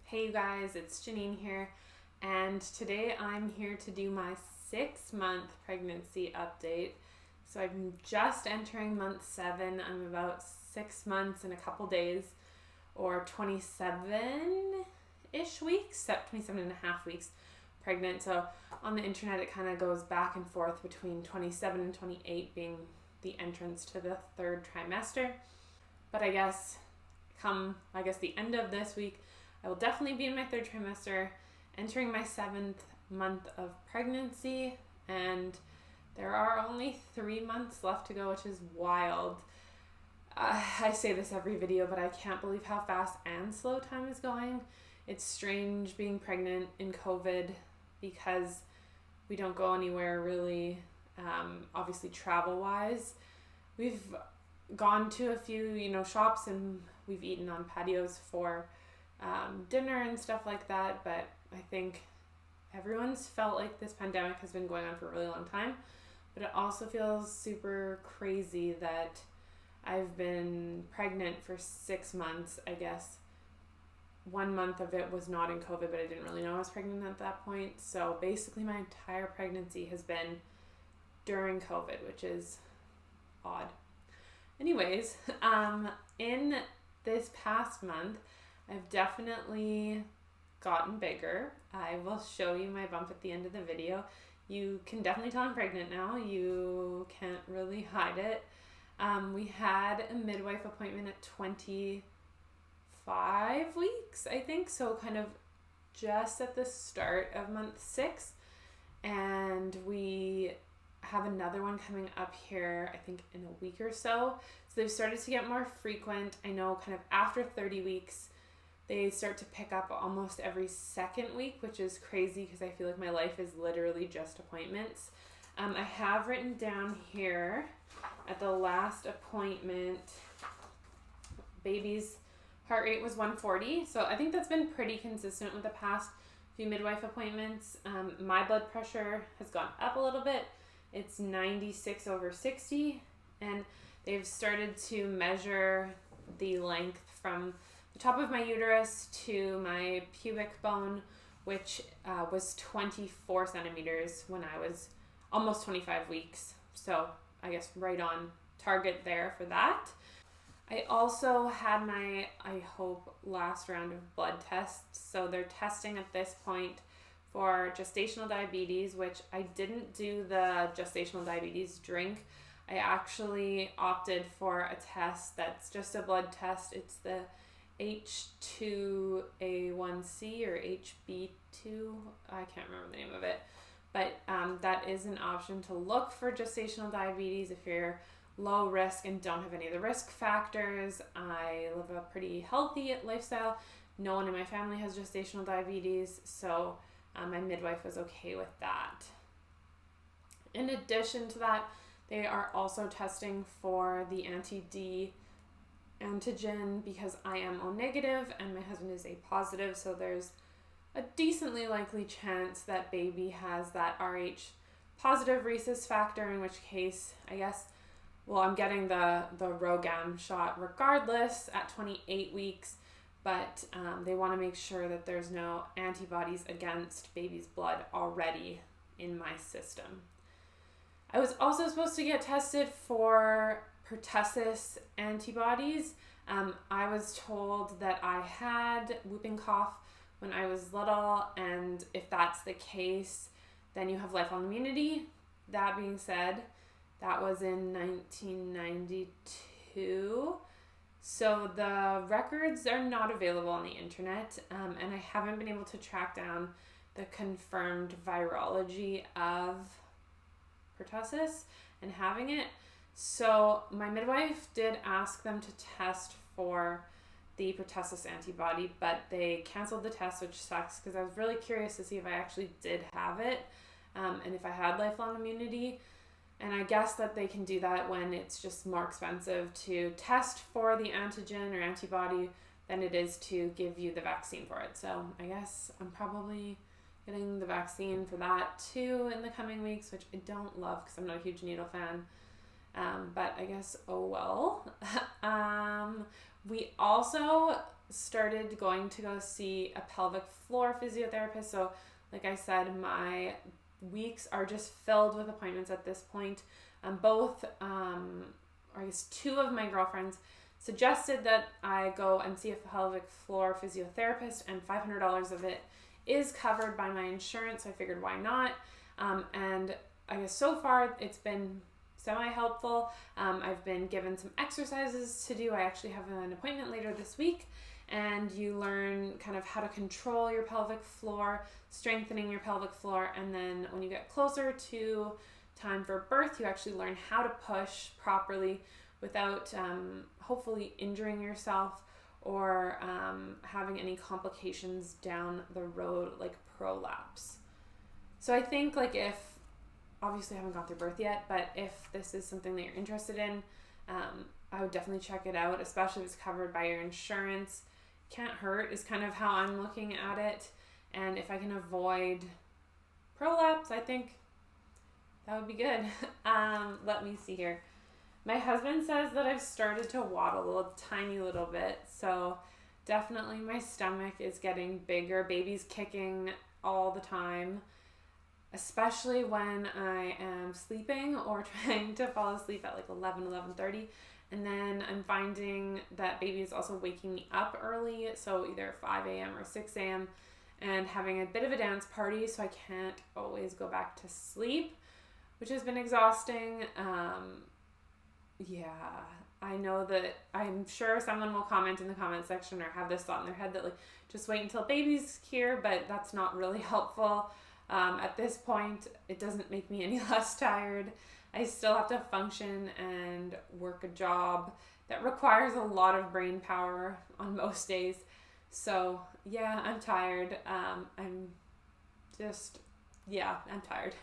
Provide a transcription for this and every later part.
Hey you guys, it's Janine here, and today I'm here to do my 6-month pregnancy update. So I'm just entering month 7. I'm about 6 months and a couple days, or 27-ish weeks, 27 and a half weeks pregnant. So on the internet it kind of goes back and forth between 27 and 28 being the entrance to the 3rd trimester. But I guess the end of this week, I will definitely be in my 3rd trimester, entering my 7th month of pregnancy, and there are only 3 months left to go, which is wild. I say this every video, but I can't believe how fast and slow time is going. It's strange being pregnant in COVID because we don't go anywhere really, obviously travel-wise. We've gone to a few, shops, and we've eaten on patios for dinner and stuff like that, but I think everyone's felt like this pandemic has been going on for a really long time. But it also feels super crazy that I've been pregnant for 6 months. I guess 1 month of it was not in COVID, but I didn't really know I was pregnant at that point. So basically my entire pregnancy has been during COVID, which is odd. Anyways, in this past month, I've definitely gotten bigger. I will show you my bump at the end of the video. You can definitely tell I'm pregnant now. You can't really hide it. We had a midwife appointment at 25 weeks, I think. So kind of just at the start of month 6. And we have another one coming up here, I think in a week or so. So they've started to get more frequent. I know kind of after 30 weeks, they start to pick up almost every 2nd week, which is crazy because I feel like my life is literally just appointments. I have written down here at the last appointment, baby's heart rate was 140. So I think that's been pretty consistent with the past few midwife appointments. My blood pressure has gone up a little bit. It's 96/60, and they've started to measure the length from the top of my uterus to my pubic bone, which was 24 centimeters when I was almost 25 weeks. So I guess right on target there for that. I also had my, I hope, last round of blood tests. So they're testing at this point for gestational diabetes, which I didn't do the gestational diabetes drink. I actually opted for a test that's just a blood test. It's the H2A1C or HB2, I can't remember the name of it, but that is an option to look for gestational diabetes if you're low risk and don't have any of the risk factors. I live a pretty healthy lifestyle. No one in my family has gestational diabetes, so my midwife was okay with that. In addition to that, they are also testing for the anti-D antigen because I am O negative and my husband is A positive, so there's a decently likely chance that baby has that Rh positive rhesus factor, in which case I'm getting the RhoGAM shot regardless at 28 weeks, but they want to make sure that there's no antibodies against baby's blood already in my system. I was also supposed to get tested for pertussis antibodies. I was told that I had whooping cough when I was little, and if that's the case, then you have lifelong immunity. That being said, that was in 1992. So the records are not available on the internet, and I haven't been able to track down the confirmed virology of pertussis and having it. So my midwife did ask them to test for the pertussis antibody, but they canceled the test, which sucks because I was really curious to see if I actually did have it, and if I had lifelong immunity. And I guess that they can do that when it's just more expensive to test for the antigen or antibody than it is to give you the vaccine for it. So I guess I'm probably getting the vaccine for that too in the coming weeks, which I don't love because I'm not a huge needle fan. But I guess, oh well. We also started going to go see a pelvic floor physiotherapist. So like I said, my weeks are just filled with appointments at this point. Both, or I guess two of my girlfriends suggested that I go and see a pelvic floor physiotherapist, and $500 of it is covered by my insurance. So I figured, why not? And I guess so far it's been semi-helpful. I've been given some exercises to do. I actually have an appointment later this week, and you learn kind of how to control your pelvic floor, strengthening your pelvic floor, and then when you get closer to time for birth, you actually learn how to push properly without hopefully injuring yourself or having any complications down the road like prolapse. So I think like if, obviously I haven't gone through birth yet, but if this is something that you're interested in, I would definitely check it out, especially if it's covered by your insurance. Can't hurt is kind of how I'm looking at it. And if I can avoid prolapse, I think that would be good. Let me see here. My husband says that I've started to waddle a tiny little bit. So definitely my stomach is getting bigger. Baby's kicking all the time, especially when I am sleeping or trying to fall asleep at like 11:30. And then I'm finding that baby is also waking me up early, so either 5 a.m. or 6 a.m. and having a bit of a dance party, so I can't always go back to sleep, which has been exhausting. Yeah, I know that I'm sure someone will comment in the comment section or have this thought in their head that like, just wait until baby's here, but that's not really helpful. At this point, it doesn't make me any less tired. I still have to function and work a job that requires a lot of brain power on most days. So yeah, I'm tired. I'm tired.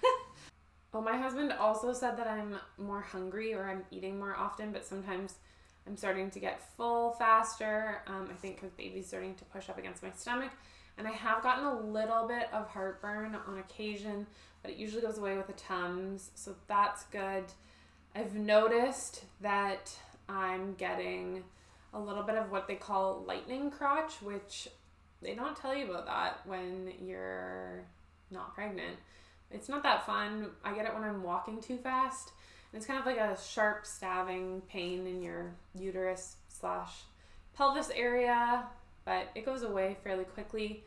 Oh, my husband also said that I'm more hungry or I'm eating more often, but sometimes I'm starting to get full faster. I think because baby's starting to push up against my stomach. And I have gotten a little bit of heartburn on occasion, but it usually goes away with the Tums, so that's good. I've noticed that I'm getting a little bit of what they call lightning crotch, which they don't tell you about that when you're not pregnant. It's not that fun. I get it when I'm walking too fast. And it's kind of like a sharp stabbing pain in your uterus / pelvis area, but it goes away fairly quickly.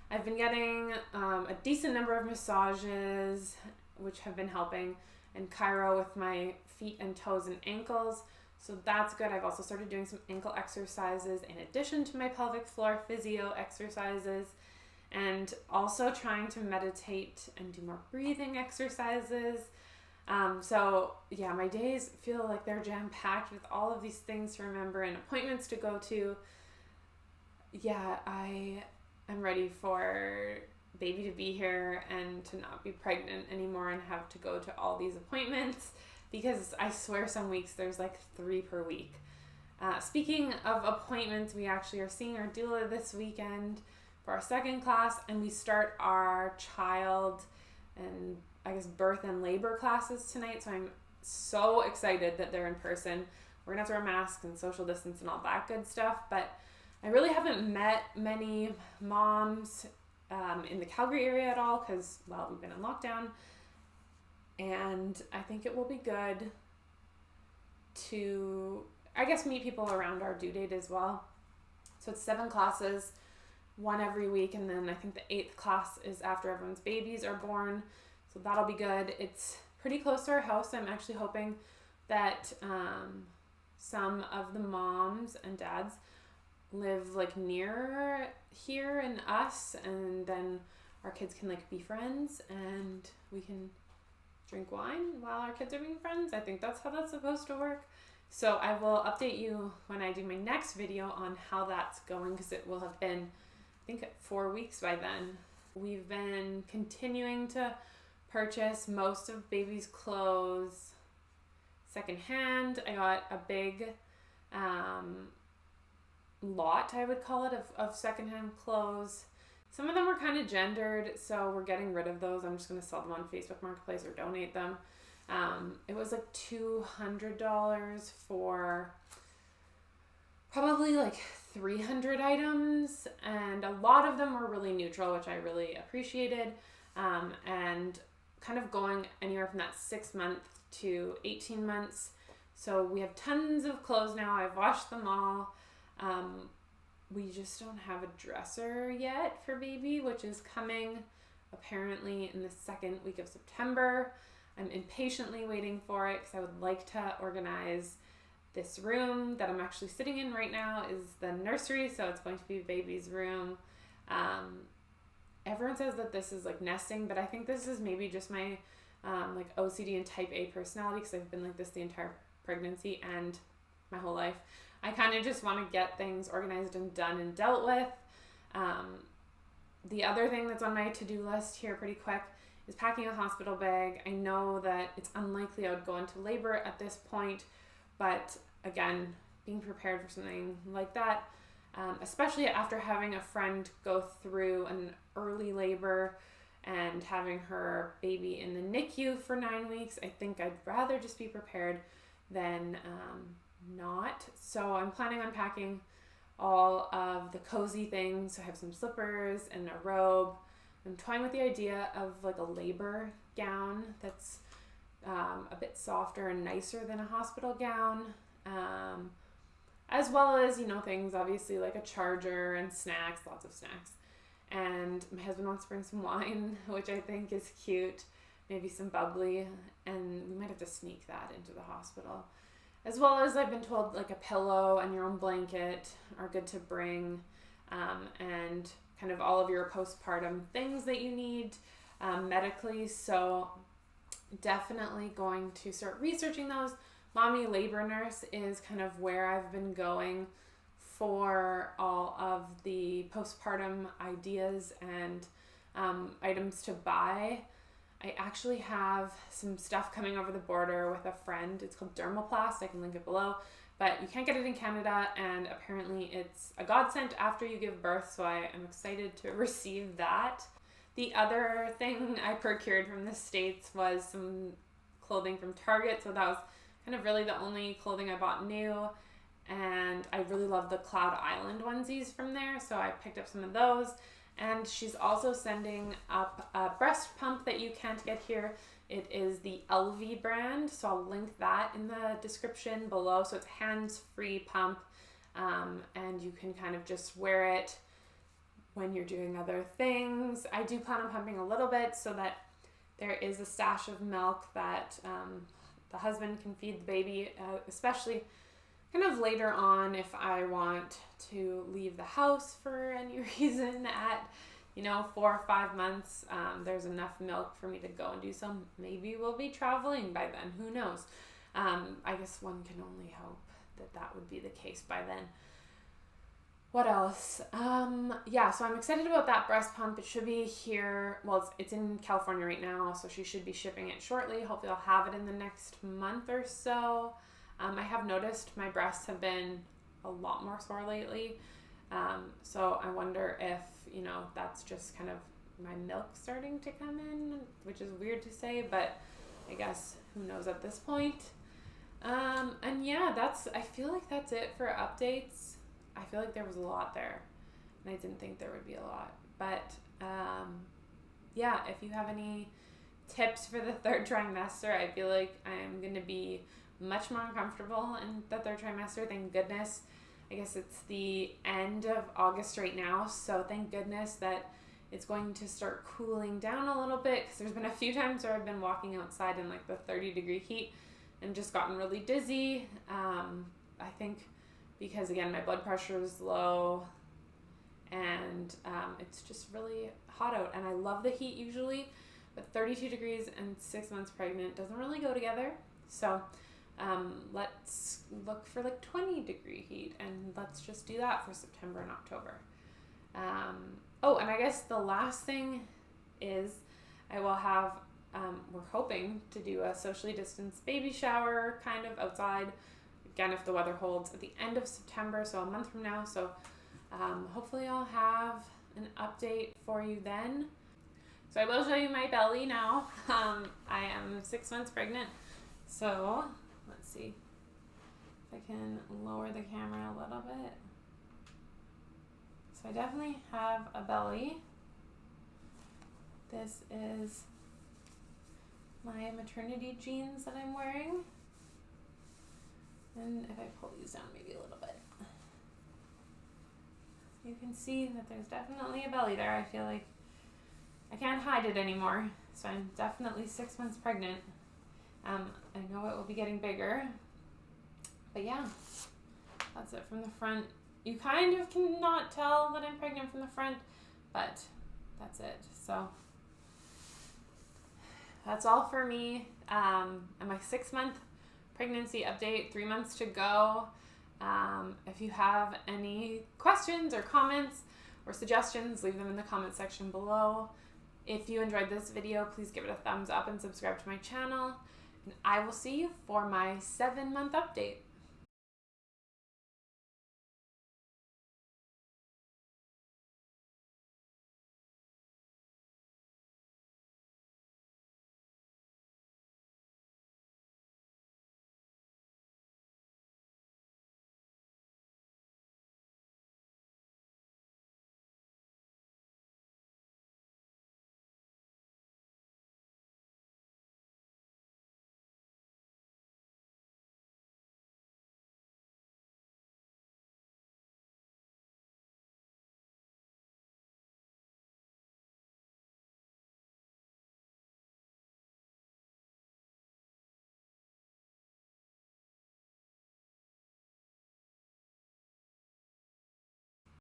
I've been getting a decent number of massages, which have been helping, and chiro with my feet and toes and ankles, so that's good. I've also started doing some ankle exercises in addition to my pelvic floor physio exercises, and also trying to meditate and do more breathing exercises. So yeah, my days feel like they're jam-packed with all of these things to remember and appointments to go to. Yeah, I'm ready for baby to be here and to not be pregnant anymore and have to go to all these appointments, because I swear some weeks there's like 3 per week. Speaking of appointments, we actually are seeing our doula this weekend for our second class, and we start our child and I guess birth and labor classes tonight, so I'm so excited that they're in person. We're gonna have to wear masks and social distance and all that good stuff, but I really haven't met many moms in the Calgary area at all because, well, we've been in lockdown, and I think it will be good to, I guess, meet people around our due date as well. So it's 7 classes, 1 every week, and then I think the 8th class is after everyone's babies are born, so that'll be good. It's pretty close to our house. I'm actually hoping that some of the moms and dads live like near here and us, and then our kids can like be friends and we can drink wine while our kids are being friends. I think that's how that's supposed to work. So I will update you when I do my next video on how that's going, because it will have been, I think, 4 weeks by then. We've been continuing to purchase most of baby's clothes secondhand. I got a big lot, I would call it, of secondhand clothes. Some of them were kind of gendered, so we're getting rid of those. I'm just going to sell them on Facebook Marketplace or donate them. It was like $200 for probably like 300 items, and a lot of them were really neutral, which I really appreciated, and kind of going anywhere from that 6 month to 18 months. So we have tons of clothes now. I've washed them all. We just don't have a dresser yet for baby, which is coming apparently in the second week of September. I'm impatiently waiting for it because I would like to organize this room that I'm actually sitting in right now is the nursery, so it's going to be baby's room. Everyone says that this is like nesting, but I think this is maybe just my like OCD and type A personality, because I've been like this the entire pregnancy and my whole life. I kind of just want to get things organized and done and dealt with. The other thing that's on my to-do list here pretty quick is packing a hospital bag. I know that it's unlikely I would go into labor at this point, but again, being prepared for something like that, especially after having a friend go through an early labor and having her baby in the NICU for 9 weeks, I think I'd rather just be prepared than not. So I'm planning on packing all of the cozy things. So I have some slippers and a robe. I'm toying with the idea of like a labor gown that's a bit softer and nicer than a hospital gown, as well as, you know, things obviously like a charger and snacks, lots of snacks. And my husband wants to bring some wine, which I think is cute, maybe some bubbly, and we might have to sneak that into the hospital. As well as I've been told like a pillow and your own blanket are good to bring, and kind of all of your postpartum things that you need medically. So definitely going to start researching those. Mommy Labor Nurse is kind of where I've been going for all of the postpartum ideas and items to buy. I actually have some stuff coming over the border with a friend. It's called Dermoplast. I can link it below. But you can't get it in Canada, and apparently it's a godsend after you give birth, so I am excited to receive that. The other thing I procured from the States was some clothing from Target, so that was kind of really the only clothing I bought new, and I really love the Cloud Island onesies from there, so I picked up some of those. And she's also sending up a breast pump that you can't get here. It is the LV brand, so I'll link that in the description below. So it's a hands-free pump, and you can kind of just wear it when you're doing other things. I do plan on pumping a little bit so that there is a stash of milk that the husband can feed the baby, especially kind of later on if I want to leave the house for any reason at 4 or 5 months. There's enough milk for me to go and do so. Maybe we'll be traveling by then, who knows. I guess one can only hope that would be the case by then. What else? So I'm excited about that breast pump. It should be here. Well, it's in California right now, so she should be shipping it shortly. Hopefully I'll have it in the next month or so. I have noticed my breasts have been a lot more sore lately. So I wonder if, that's just kind of my milk starting to come in, which is weird to say, but I guess who knows at this point. I feel like that's it for updates. I feel like there was a lot there, and I didn't think there would be a lot. But if you have any tips for the third trimester, I feel like I'm going to be much more uncomfortable in the third trimester, thank goodness. I guess it's the end of August right now, so thank goodness that it's going to start cooling down a little bit, because there's been a few times where I've been walking outside in like the 30-degree heat and just gotten really dizzy. I think because, again, my blood pressure is low, and it's just really hot out, and I love the heat usually, but 32 degrees and 6 months pregnant doesn't really go together. So let's look for like 20-degree heat, and let's just do that for September and October. And I guess the last thing is I will have, we're hoping to do a socially distanced baby shower kind of outside, again, if the weather holds, at the end of September, so a month from now. So hopefully I'll have an update for you then. So I will show you my belly now. I am 6 months pregnant. So let's see if I can lower the camera a little bit. So I definitely have a belly. This is my maternity jeans that I'm wearing. And if I pull these down maybe a little bit, you can see that there's definitely a belly there. I feel like I can't hide it anymore. So I'm definitely 6 months pregnant. I know it will be getting bigger. But yeah, that's it from the front. You kind of cannot tell that I'm pregnant from the front, but that's it. So that's all for me. And my 6 month pregnancy update, 3 months to go. If you have any questions or comments or suggestions, leave them in the comment section below. If you enjoyed this video, please give it a thumbs up and subscribe to my channel. And I will see you for my 7 month update.